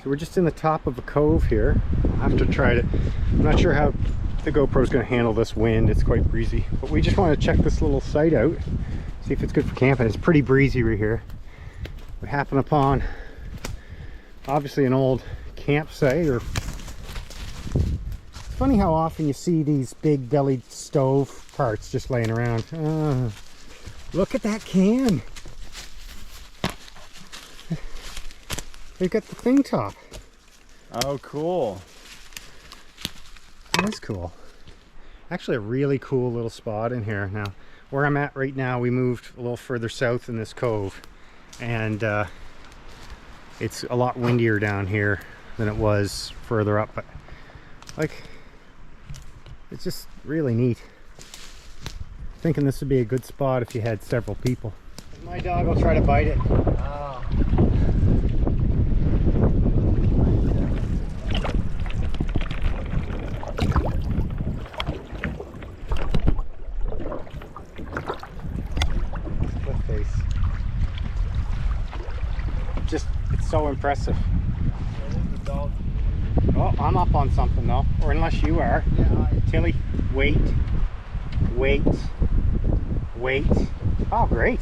So we're just in the top of a cove here. I'll have to try to, I'm not sure how the GoPro is going to handle this wind. It's quite breezy, but we just want to check this little site out, see if it's good for camping. It's pretty breezy right here. We happen upon obviously an old campsite. Or it's funny how often you see these big bellied stove parts just laying around. Look at that can. They've got the thing top. Oh, cool. That is cool. Actually a really cool little spot in here. Now where I'm at right now, we moved a little further south in this cove, and it's a lot windier down here than it was further up, but like it's just really neat. Thinking this would be a good spot if you had several people. My dog will try to bite it. Oh. Cliff face. Just, it's so impressive. Oh, I'm up on something though, or unless you are. Yeah, Tilly, wait, wait, wait. Oh, great.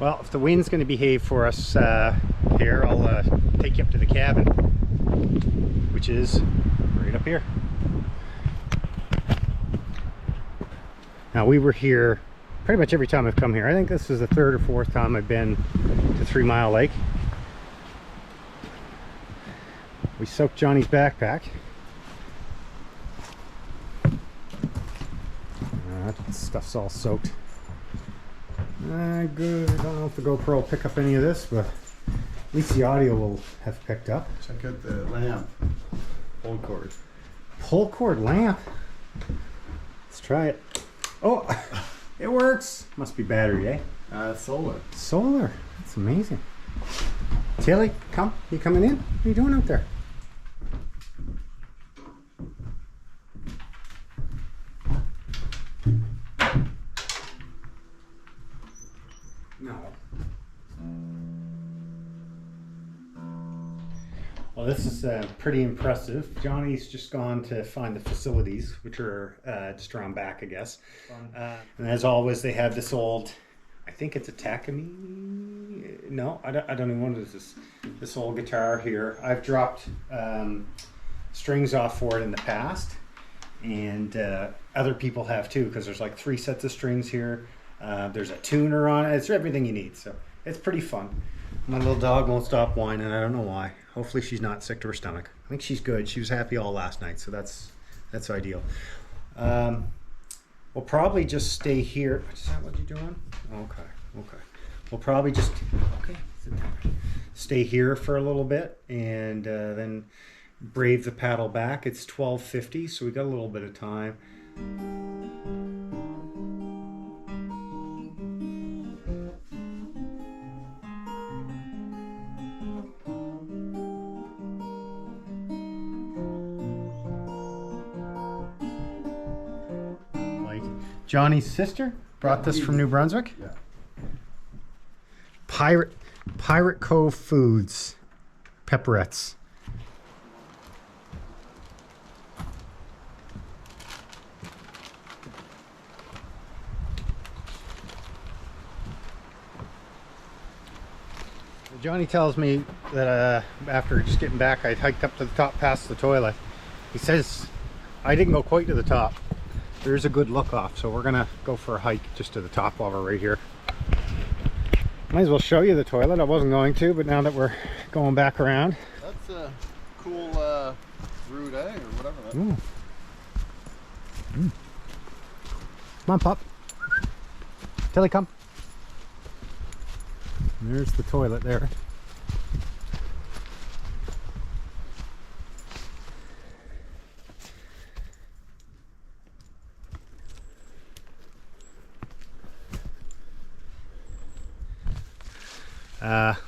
Well, if the wind's going to behave for us here, I'll take you up to the cabin, which is right up here. Now, we were here pretty much every time I've come here. I think this is the third or fourth time I've been to 3 Mile Lake. We soaked Johnny's backpack. That stuff's all soaked. Good. I don't know if the GoPro will pick up any of this, but at least the audio will have picked up. check out the lamp. Pull cord. Pull cord lamp. Let's try it. Oh, it works. Must be battery, eh? Solar. Solar. That's amazing. Tilly, come. You coming in? What are you doing out there? No. Well, this is pretty impressive. Johnny's just gone to find the facilities, which are just around back, I guess. And as always, they have this old, I think it's a Takami. No, I don't know what it is. This old guitar here. I've dropped strings off for it in the past, and other people have too, because there's like 3 sets of strings here. There's a tuner on it. It's everything you need, so it's pretty fun. My little dog won't stop whining. I don't know why. Hopefully she's not sick to her stomach. I think she's good. She was happy all last night, so that's ideal. We'll probably just stay here. Is that what you're doing? Okay. We'll probably just stay here for a little bit, and then brave the paddle back. It's 12:50, so we got a little bit of time. Johnny's sister brought this from New Brunswick. Yeah. Pirate Cove Foods pepperettes. Johnny tells me that after just getting back, I hiked up to the top past the toilet. He says I didn't go quite to the top. There's a good look off, so we're gonna go for a hike just to the top while we're right here. Might as well show you the toilet. I wasn't going to, but now that we're going back around. That's a cool route, eh? Or whatever that is. Come on, pup. Tilly, come. There's the toilet there.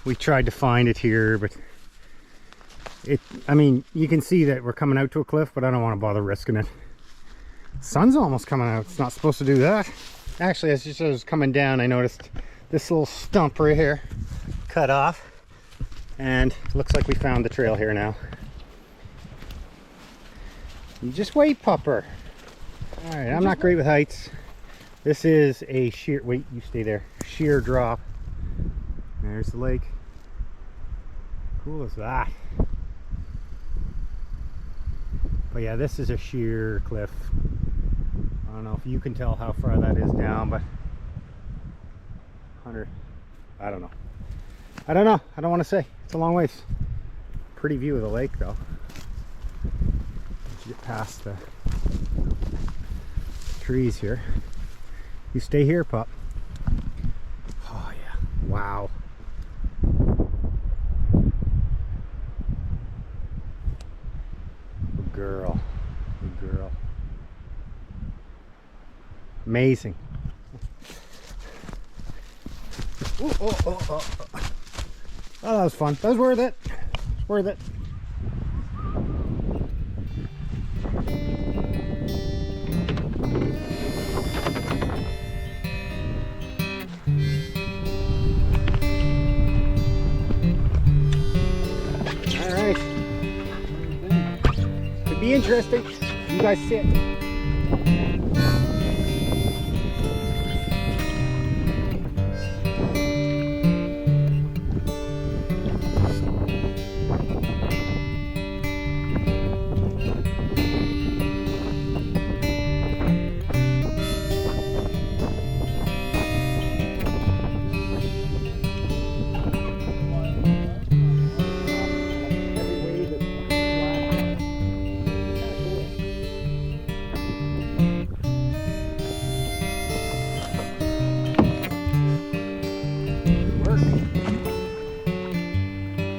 We tried to find it here, but I mean, you can see that we're coming out to a cliff, but I don't want to bother risking it. Sun's almost coming out. It's not supposed to do that. Actually, as I was coming down, I noticed this little stump right here cut off, and it looks like we found the trail here now. You just wait, pupper. All right, I'm not great with heights. This is a sheer, wait, you stay there, sheer drop. There's the lake. Cool as that. But yeah, this is a sheer cliff. I don't know if you can tell how far that is down, but 100, I don't know. I don't know. I don't want to say. It's a long ways. Pretty view of the lake though. Once you get past the trees here. You stay here, pup. Oh yeah. Wow. Good girl. Good girl. Amazing. Ooh, oh, that was fun. That was worth it. It's worth it. All right. Could be interesting. You guys sit.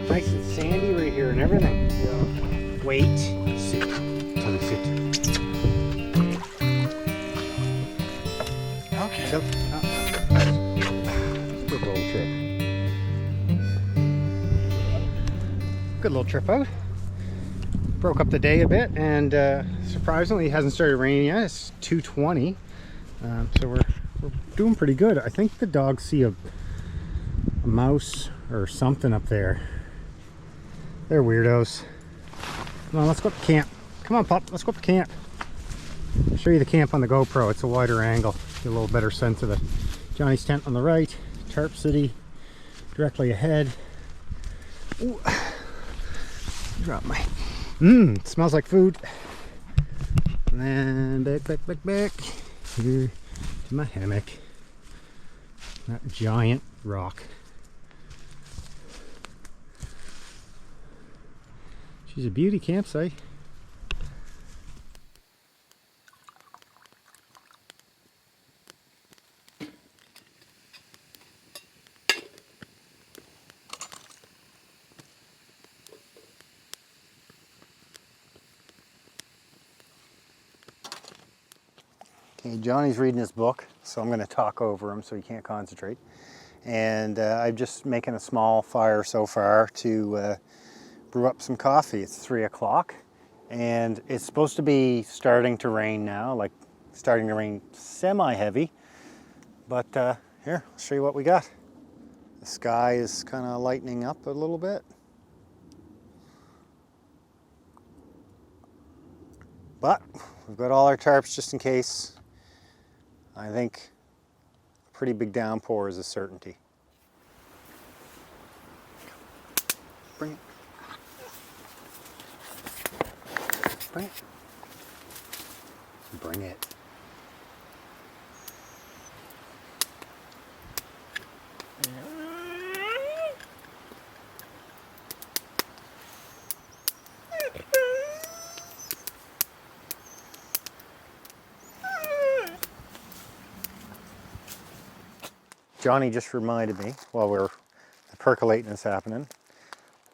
Nice and sandy right here and everything. Yeah. Wait. Sit. Tell me sit. Okay. So, good little trip. Good little trip out. Broke up the day a bit, and surprisingly, it hasn't started raining yet. It's 2:20, so we're doing pretty good. I think the dogs see a mouse or something up there. They're weirdos. Come on, let's go up to camp. Come on, pup, let's go up to camp. I'll show you the camp on the GoPro. It's a wider angle, get a little better sense of it. Johnny's tent on the right, Tarp City directly ahead. Ooh. Drop my. It smells like food. And then back here to my hammock. That giant rock. She's a beauty campsite. Okay, Johnny's reading his book, so I'm going to talk over him so he can't concentrate. And I'm just making a small fire so far to brew up some coffee. It's 3 o'clock and it's supposed to be starting to rain now, like starting to rain semi-heavy. But here, I'll show you what we got. The sky is kind of lightening up a little bit. But we've got all our tarps just in case. I think a pretty big downpour is a certainty. Bring it. Bring it. Bring it. Johnny just reminded me while the percolating is happening.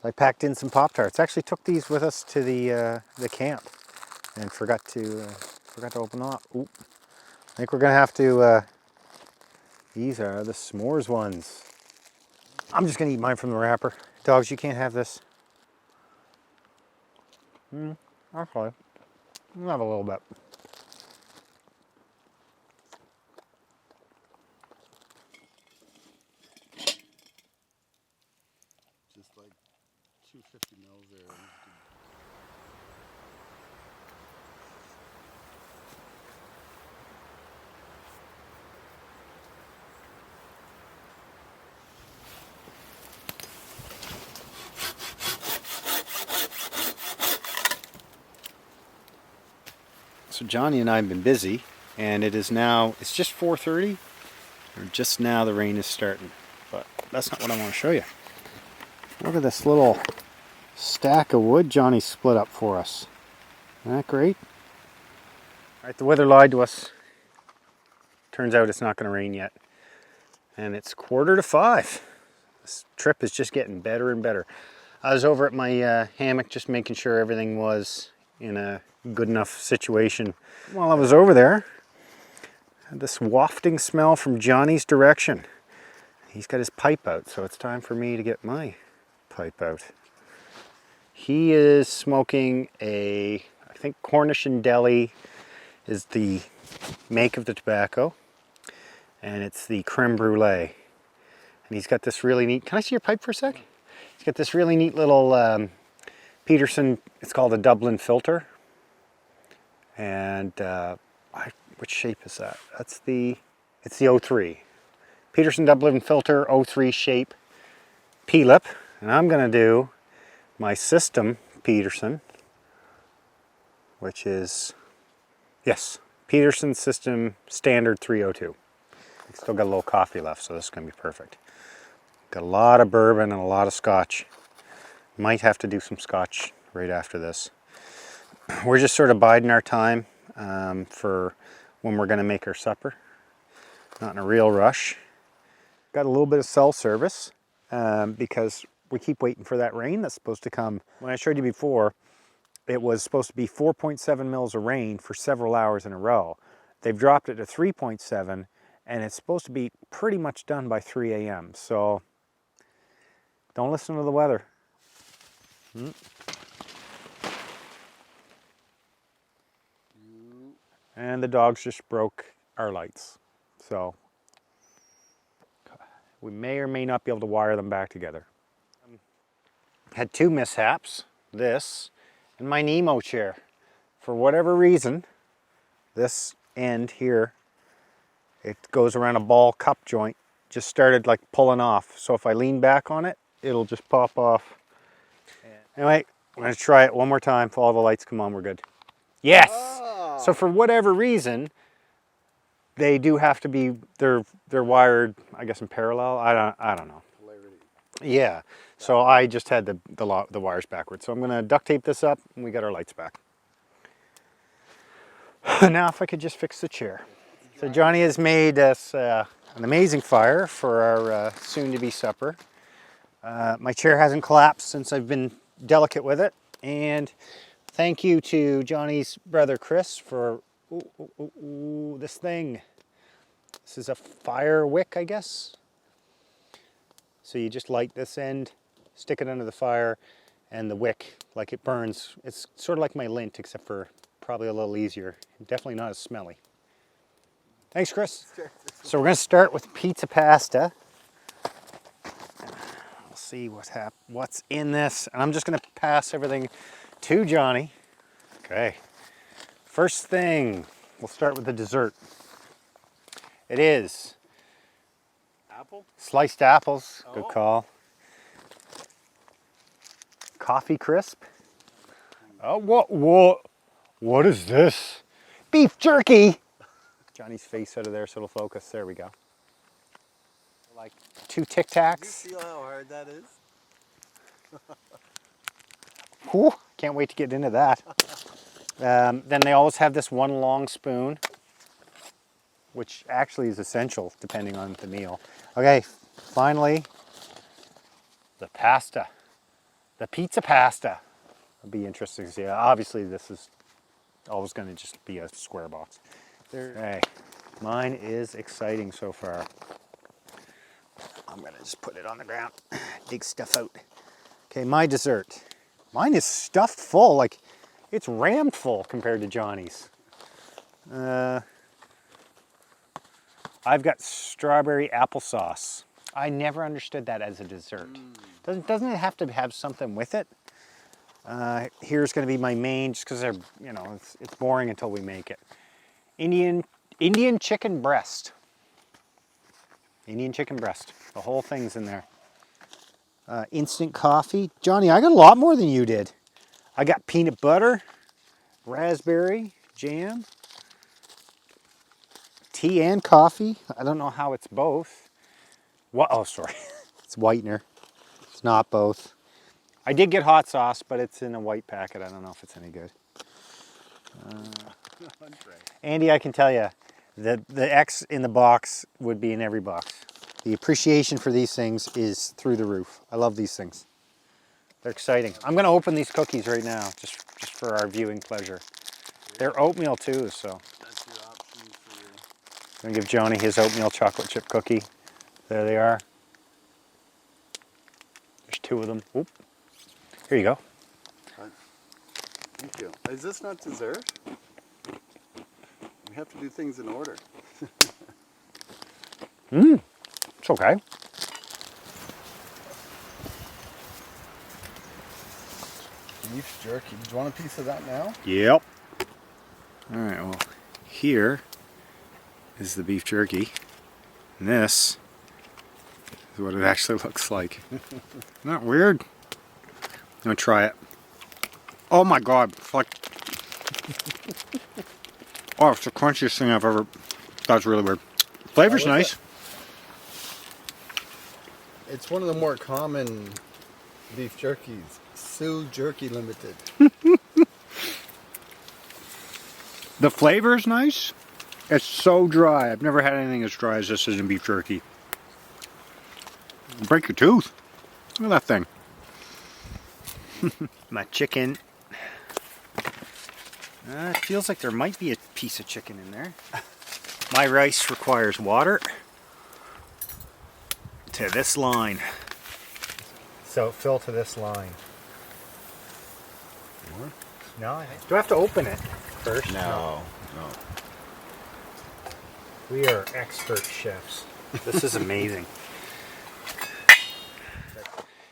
I packed in some Pop-Tarts. Actually took these with us to the camp and forgot to open them up. Oop. I think we're gonna have to. These are the s'mores ones. I'm just gonna eat mine from the wrapper. Dogs, you can't have this. Actually, I'll have a little bit. just like 250 mils there. And just do... So Johnny and I have been busy, and it's just 4:30, or just now the rain is starting. But that's not what I want to show you. Look at this little stack of wood Johnny split up for us. Isn't that great? All right, the weather lied to us. Turns out it's not going to rain yet. And it's 4:45. This trip is just getting better and better. I was over at my hammock just making sure everything was in a good enough situation. While I was over there, I had this wafting smell from Johnny's direction. He's got his pipe out, so it's time for me to get my pipe out. He is smoking I think Cornish and Deli is the make of the tobacco, and it's the creme brulee. And he's got this really neat, can I see your pipe for a sec? He's got this really neat little Peterson, it's called a Dublin filter. And which shape is that? It's the 03. Peterson Dublin filter 03 shape P-lip. And I'm gonna do my system Peterson, which is, yes, Peterson System Standard 302. I've still got a little coffee left, so this is gonna be perfect. Got a lot of bourbon and a lot of scotch. Might have to do some scotch right after this. We're just sort of biding our time for when we're gonna make our supper. Not in a real rush. Got a little bit of cell service because we keep waiting for that rain that's supposed to come. When I showed you before, it was supposed to be 4.7 mils of rain for several hours in a row. They've dropped it to 3.7, and it's supposed to be pretty much done by 3 a.m. So don't listen to the weather. And the dogs just broke our lights. So we may or may not be able to wire them back together. Had two mishaps, this and my Nemo chair. For whatever reason, this end here, it goes around a ball cup joint, just started like pulling off. So if I lean back on it, it'll just pop off. Anyway, I'm gonna try it one more time. If all the lights come on, we're good. Yes! Oh. So for whatever reason, they do have to be, they're wired, I guess, in parallel. I don't know. Yeah. So I just had the wires backwards. So I'm gonna duct tape this up and we got our lights back. Now if I could just fix the chair. So Johnny has made us an amazing fire for our soon-to-be supper. My chair hasn't collapsed since I've been delicate with it. And thank you to Johnny's brother Chris for this thing. This is a fire wick, I guess. So you just light this end, stick it under the fire, and the wick, like it burns. It's sort of like my lint, except for probably a little easier. Definitely not as smelly. Thanks, Chris. So we're gonna start with pizza pasta. We'll see what's in this. And I'm just gonna pass everything to Johnny. Okay. First thing, we'll start with the dessert. It is apple? Sliced apples, good call. Coffee crisp. Oh, what is this? Beef jerky. Johnny's face out of there so it'll focus. There we go. Like 2 Tic Tacs. You see how hard that is? Whew, can't wait to get into that. Then they always have this one long spoon, which actually is essential depending on the meal. Okay, finally, the pasta. The pizza pasta. It'll be interesting to see. Obviously, this is always going to just be a square box. Okay, mine is exciting so far. I'm going to just put it on the ground, dig stuff out. Okay, my dessert. Mine is stuffed full, like it's rammed full compared to Johnny's. I've got strawberry applesauce. I never understood that as a dessert. Doesn't it have to have something with it? Here's going to be my main, just because they're, you know, it's boring until we make it. Indian chicken breast. Indian chicken breast. The whole thing's in there. Instant coffee. Johnny, I got a lot more than you did. I got peanut butter, raspberry, jam, tea and coffee. I don't know how it's both. What? Oh, sorry. It's whitener. It's not both. I did get hot sauce, but it's in a white packet. I don't know if it's any good. Andy, I can tell you, the X in the box would be in every box. The appreciation for these things is through the roof. I love these things. They're exciting. I'm going to open these cookies right now, just for our viewing pleasure. They're oatmeal too, so. That's your option for your... I'm going to give Johnny his oatmeal chocolate chip cookie. There they are. There's 2 of them. Oop. Here you go. Thank you. Is this not dessert? We have to do things in order. It's okay. Beef jerky. Do you want a piece of that now? Yep. All right, well, here is the beef jerky. And this is what it actually looks like. Isn't that weird? I'm gonna try it. Oh my God, it's like, oh, it's the crunchiest thing I've ever, that's really weird. Flavor's nice. It's one of the more common beef jerkies. Sioux Jerky Limited. The flavor is nice. It's so dry. I've never had anything as dry as this is in beef jerky. It'll break your tooth. Look at that thing. My chicken. It feels like there might be a piece of chicken in there. My rice requires water to this line. So fill to this line. More? No, do I have to open it first? No. We are expert chefs. This is amazing.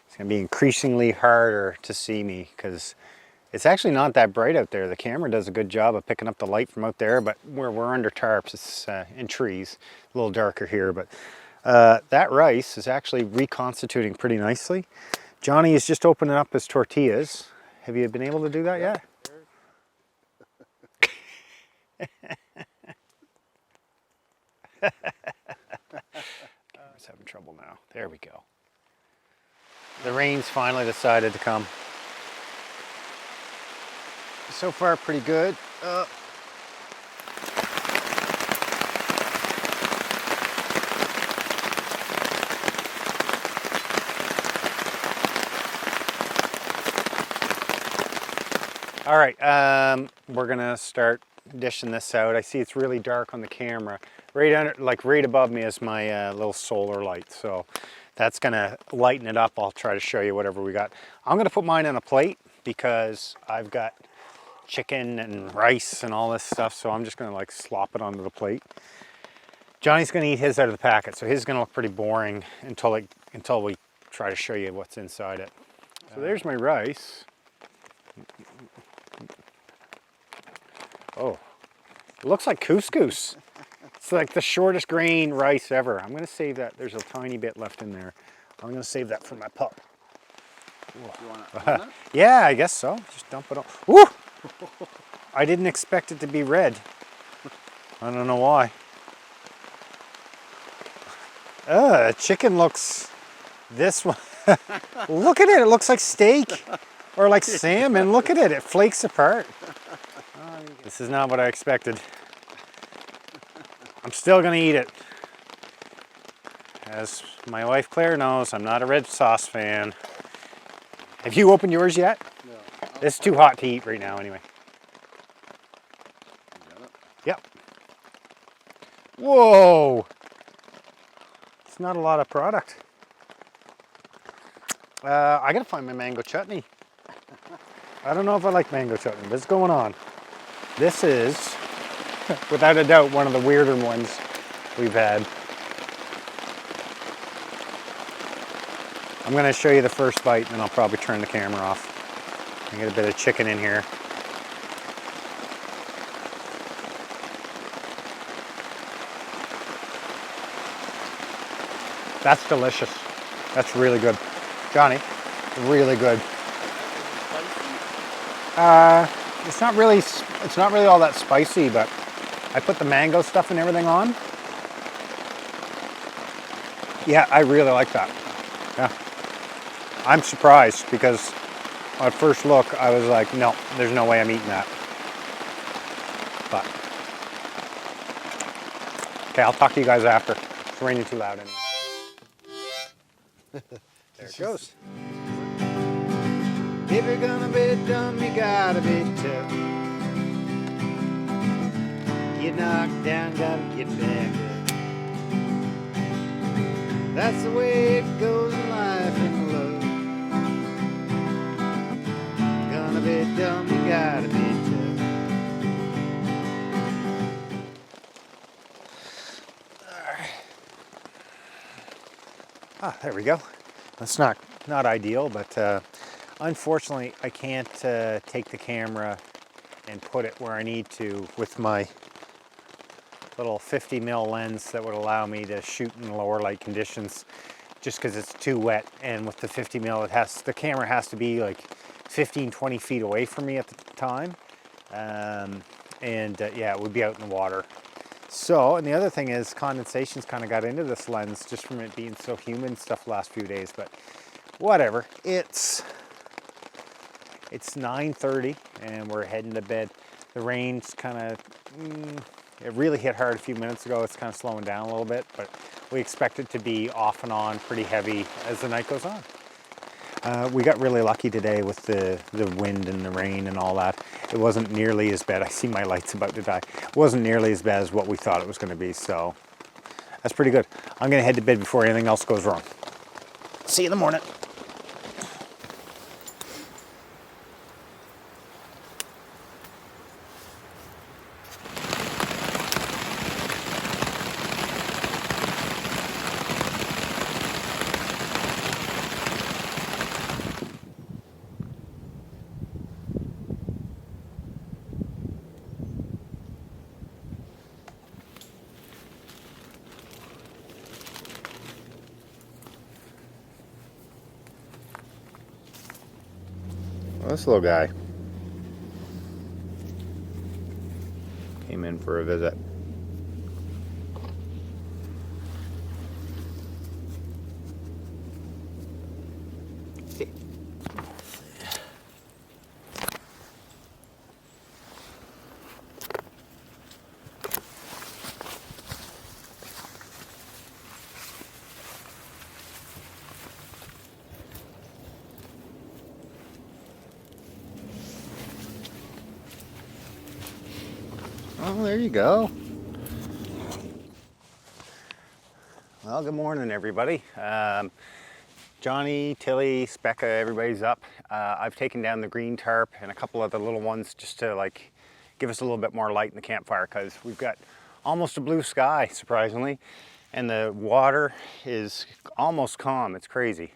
It's going to be increasingly harder to see me because it's actually not that bright out there. The camera does a good job of picking up the light from out there, but we're under tarps, it's in trees, a little darker here, but that rice is actually reconstituting pretty nicely. Johnny is just opening up his tortillas. Have you been able to do that yet? Camera's having trouble now. There we go. The rain's finally decided to come. So far, pretty good. All right, we're gonna start dishing this out. I see it's really dark on the camera. Right under, like right above me is my little solar light, so that's gonna lighten it up. I'll try to show you whatever we got. I'm gonna put mine on a plate because I've got chicken and rice and all this stuff, so I'm just gonna like slop it onto the plate. Johnny's gonna eat his out of the packet, so his is gonna look pretty boring until we try to show you what's inside it. So there's my rice. Oh, it looks like couscous. It's like the shortest grain rice ever. I'm gonna save that. There's a tiny bit left in there. I'm gonna save that for my pup. You want it? Yeah, I guess so. Just dump it on. Woo! I didn't expect it to be red. I don't know why. Chicken looks, this one. Look at it, it looks like steak or like salmon. Look at it, it flakes apart. This is not what I expected. I'm still gonna eat it. As my wife Claire knows, I'm not a red sauce fan. Have you opened yours yet? No. It's too hot to eat right now anyway. Yep. Whoa! It's not a lot of product. I gotta find my mango chutney. I don't know if I like mango chutney, but it's going on. This is, without a doubt, one of the weirder ones we've had. I'm going to show you the first bite, and then I'll probably turn the camera off. I get a bit of chicken in here. That's delicious. That's really good. Johnny, really good. It's not really all that spicy, but I put the mango stuff and everything on. Yeah, I really like that. Yeah. I'm surprised because at first look, I was like, no, there's no way I'm eating that. But, okay, I'll talk to you guys after. It's raining too loud anyway. There it goes. If you're gonna be dumb, you gotta be tough. Get knocked down, gotta get back up. That's the way it goes in life and love. Gonna be dumb, you gotta be tough. Ah, there we go. That's not ideal, but unfortunately I can't take the camera and put it where I need to with my little 50mm lens that would allow me to shoot in lower light conditions, just because it's too wet. And with the 50mm, the camera has to be like 15-20 feet away from me at the time, yeah, it would be out in the water. So, and the other thing is condensation's kind of got into this lens just from it being so humid and stuff the last few days, but whatever. It's 9:30 and we're heading to bed. The rain's kind of, it really hit hard a few minutes ago. It's kind of slowing down a little bit, but we expect it to be off and on pretty heavy as the night goes on. We got really lucky today with the wind and the rain and all that. It wasn't nearly as bad. I see my light's about to die. It wasn't nearly as bad as what we thought it was going to be, so that's pretty good. I'm going to head to bed before anything else goes wrong. See you in the morning. This little guy came in for a visit. Oh, there you go. Well, good morning, everybody. Johnny, Tilly, Specca, everybody's up. I've taken down the green tarp and a couple of the little ones just to like give us a little bit more light in the campfire, because we've got almost a blue sky, surprisingly, and the water is almost calm. It's crazy.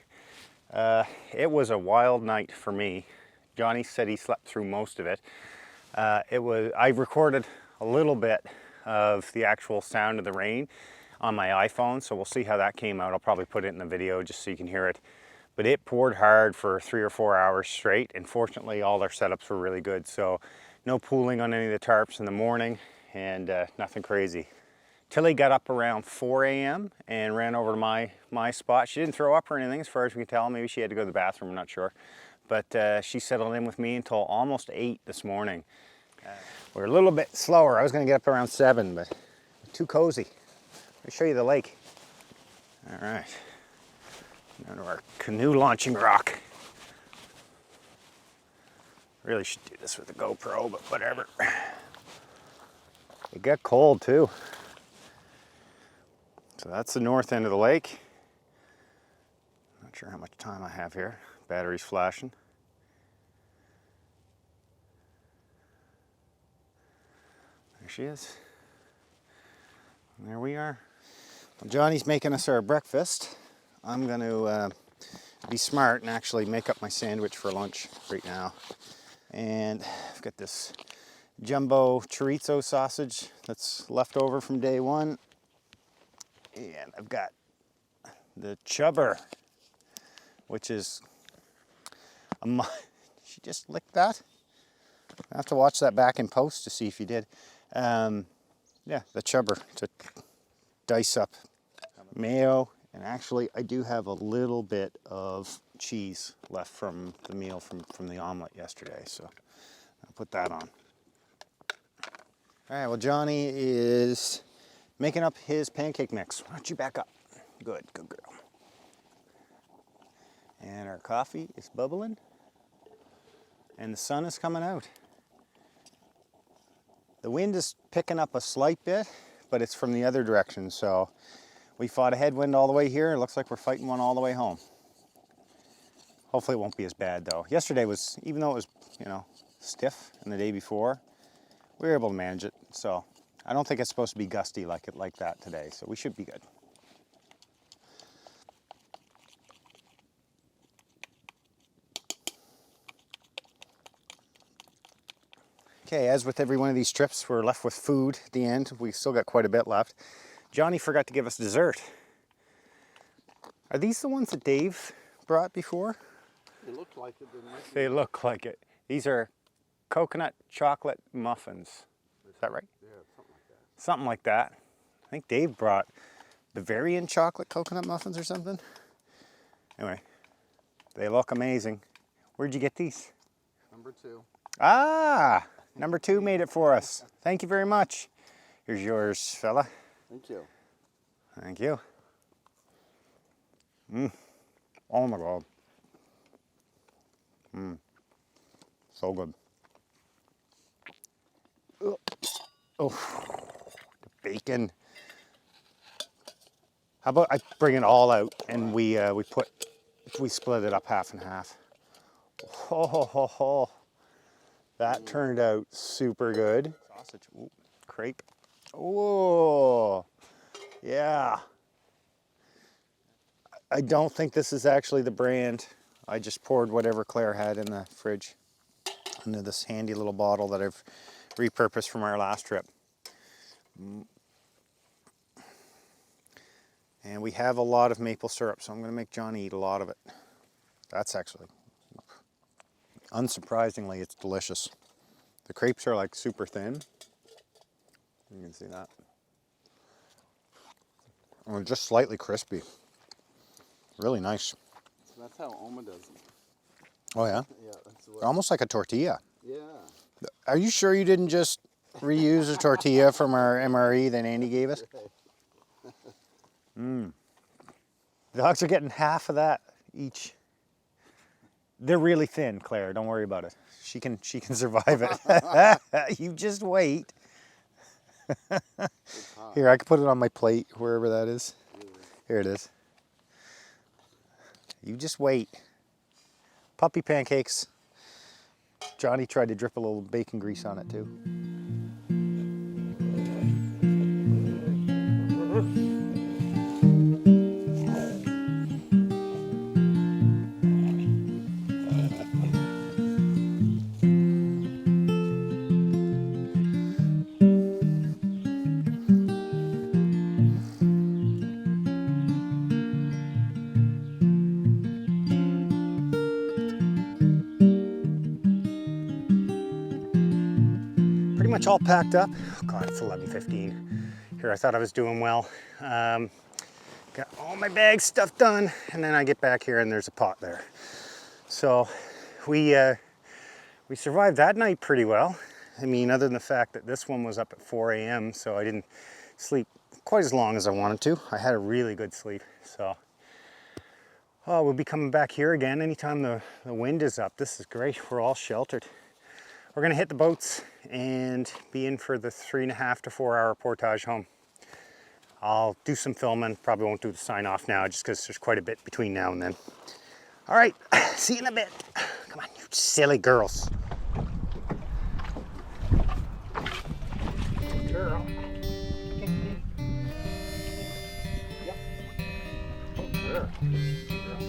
It was a wild night for me. Johnny said he slept through most of it. I recorded a little bit of the actual sound of the rain on my iPhone, so we'll see how that came out. I'll probably put it in the video just so you can hear it. But it poured hard for 3 or 4 hours straight, and fortunately all our setups were really good, so no pooling on any of the tarps in the morning, and nothing crazy. Tilly got up around 4 a.m. and ran over to my spot. She didn't throw up or anything as far as we can tell. Maybe she had to go to the bathroom, I'm not sure. But she settled in with me until almost 8 this morning. We're a little bit slower. I was going to get up around 7, but too cozy. Let me show you the lake. All right. Down to our canoe launching rock. Really should do this with a GoPro, but whatever. It got cold too. So that's the north end of the lake. Not sure how much time I have here. Battery's flashing. There she is. And there we are. Well, Johnny's making us our breakfast. I'm going to be smart and actually make up my sandwich for lunch right now. And I've got this jumbo chorizo sausage that's left over from day one. And I've got the chubber, which is she just licked that. I have to watch that back in post to see if you did. Yeah, the chubber to dice up. Mayo, and actually I do have a little bit of cheese left from the meal from the omelet yesterday, so I'll put that on. All right, well, Johnny is making up his pancake mix. Why don't you back up? Good girl. And our coffee is bubbling, and the sun is coming out. The wind is picking up a slight bit, but it's from the other direction, so we fought a headwind all the way here. It looks like we're fighting one all the way home. Hopefully it won't be as bad though. Yesterday was, even though it was, stiff, and the day before, we were able to manage it. So I don't think it's supposed to be gusty like that today, so we should be good. Okay, as with every one of these trips, we're left with food at the end. We still got quite a bit left. Johnny forgot to give us dessert. Are these the ones that Dave brought before? They look like it, didn't they? They look like it. These are coconut chocolate muffins. Is that right? Yeah, something like that. Something like that. I think Dave brought Bavarian chocolate coconut muffins or something. Anyway, they look amazing. Where'd you get these? Number 2. Ah, number 2 made it for us. Thank you very much. Here's yours, fella. Thank you. Thank you. Oh my God. So good. Oh, the bacon. How about I bring it all out and we split it up half and half. Oh, that turned out super good. Sausage, ooh, crepe. Oh, yeah. I don't think this is actually the brand. I just poured whatever Claire had in the fridge into this handy little bottle that I've repurposed from our last trip. And we have a lot of maple syrup, so I'm going to make Johnny eat a lot of it. That's actually, unsurprisingly, it's delicious. The crepes are like super thin. You can see that. And just slightly crispy. Really nice. So that's how Oma does them. Oh yeah? Yeah, that's the way. Almost like a tortilla. Yeah. Are you sure you didn't just reuse a tortilla from our MRE that Andy gave us? The dogs are getting half of that each. They're really thin, Claire. Don't worry about it. She can survive it. You just wait. Here, I can put it on my plate, wherever that is. Here it is. You just wait. Puppy pancakes. Johnny tried to drip a little bacon grease on it too. Pretty much all packed up. Oh God, it's 11:15. Here, I thought I was doing well. Got all my bags stuff done, and then I get back here and there's a pot there. So we survived that night pretty well. I mean, other than the fact that this one was up at 4 a.m., so I didn't sleep quite as long as I wanted to. I had a really good sleep, so. Oh, we'll be coming back here again anytime the wind is up. This is great. We're all sheltered. We're gonna hit the boats and be in for the 3.5 to 4 hour portage home. I'll do some filming. Probably won't do the sign off now just because there's quite a bit between now and then. All right, see you in a bit. Come on, you silly girls. Girl. Yep. Oh, girl. Girl.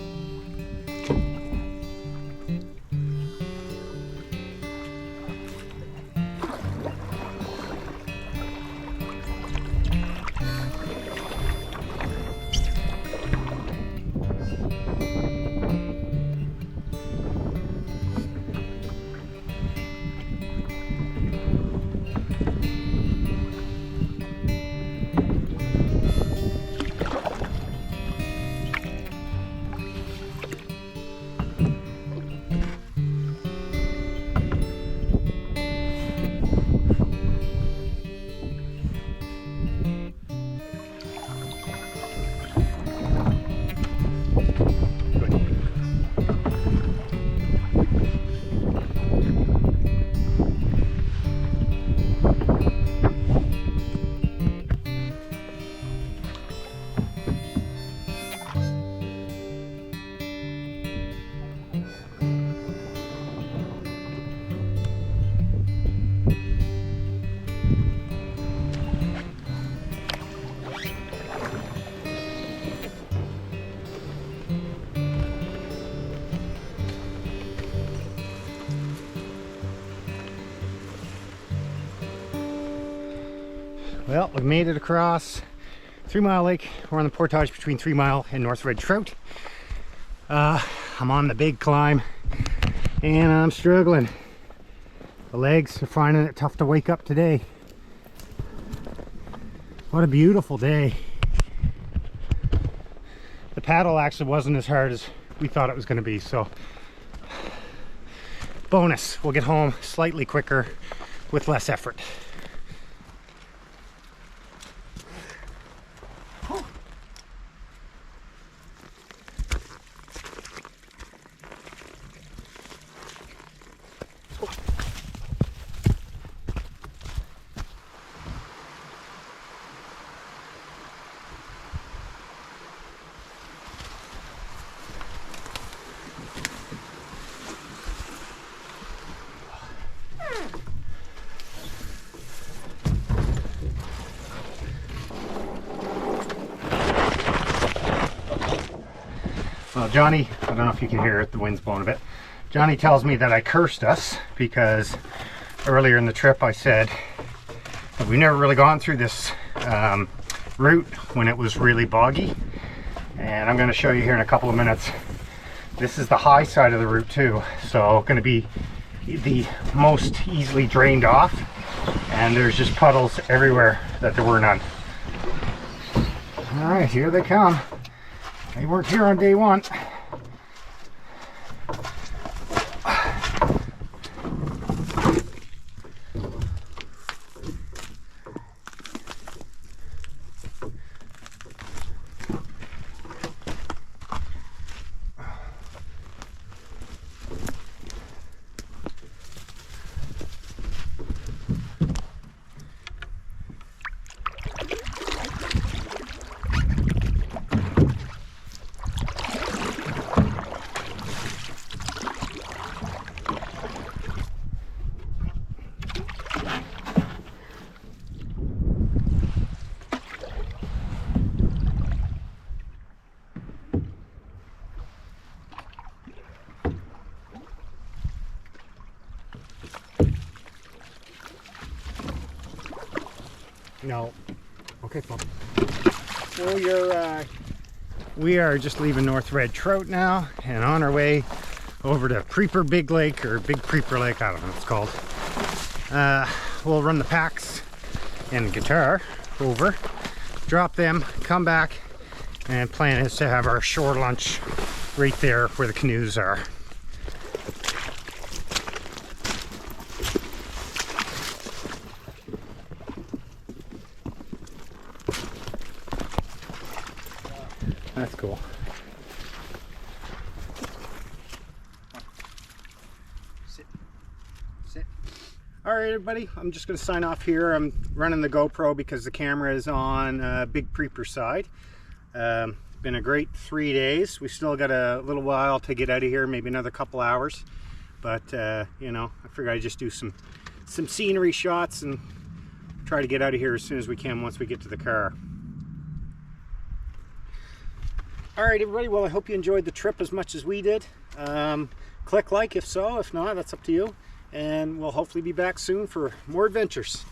Well, we made it across 3 Mile Lake. We're on the portage between 3 Mile and North Red Trout. I'm on the big climb and I'm struggling. The legs are finding it tough to wake up today. What a beautiful day. The paddle actually wasn't as hard as we thought it was going to be, so bonus, we'll get home slightly quicker with less effort. Well, Johnny, I don't know if you can hear it, the wind's blowing a bit. Johnny tells me that I cursed us because earlier in the trip I said that we've never really gone through this route when it was really boggy. And I'm going to show you here in a couple of minutes. This is the high side of the route too, so going to be the most easily drained off. And there's just puddles everywhere that there were none. All right, here they come. They weren't here on day one. No. Okay, Paul. Well, we are just leaving North Red Trout now and on our way over to Preeper Big Lake, or Big Preeper Lake, I don't know what it's called. We'll run the packs and guitar over, drop them, come back, and plan is to have our shore lunch right there where the canoes are. That's cool. Sit. Sit. All right, everybody. I'm just going to sign off here. I'm running the GoPro because the camera is on Big Preeper side. Been a great 3 days. We still got a little while to get out of here, maybe another couple hours. But you know, I figured I'd just do some scenery shots and try to get out of here as soon as we can once we get to the car. All right, everybody, well, I hope you enjoyed the trip as much as we did. Click like if so. If not, that's up to you. And we'll hopefully be back soon for more adventures.